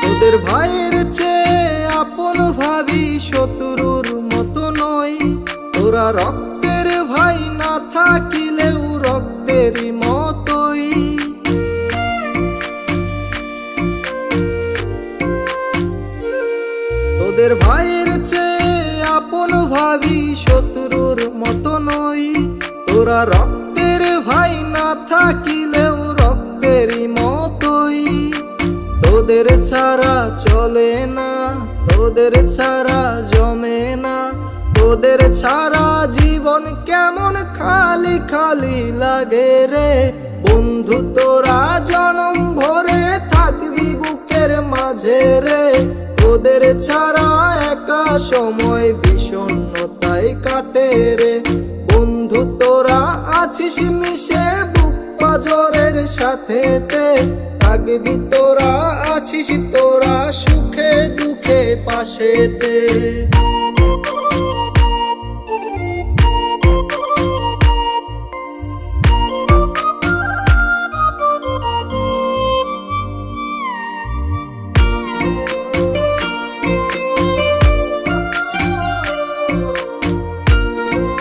তোদের ভাইয়ের চেয়ে আপন ভাবি, শত্রুর মতো নই। তোরা রক্তের ভাই না থাকিলেও রক্তেরই মতোই। তোদের ভাইয়ের চেয়ে আপন ভাবি, শত্রুর মতো নই। তোরা রক্তের ভাই না থাকিলেও রক্তেরই মতোই। তোদের ছাড়া চলে না, তোদের ছাড়া জমে না, তোদের ছাড়া জীবন কেমন খালি খালি লাগে রে। বন্ধু তোরা জনম ভরে থাকবি বুকের মাঝে রে। তোদের ছাড়া একা সময় বিষণ্ণতায় কাটে রে। বন্ধু তোরা আছিস মিশে বুক পাজরের সাথেতে, থাকবি তোরা আছিস তোরা সুখে দুঃখে পাশেতে।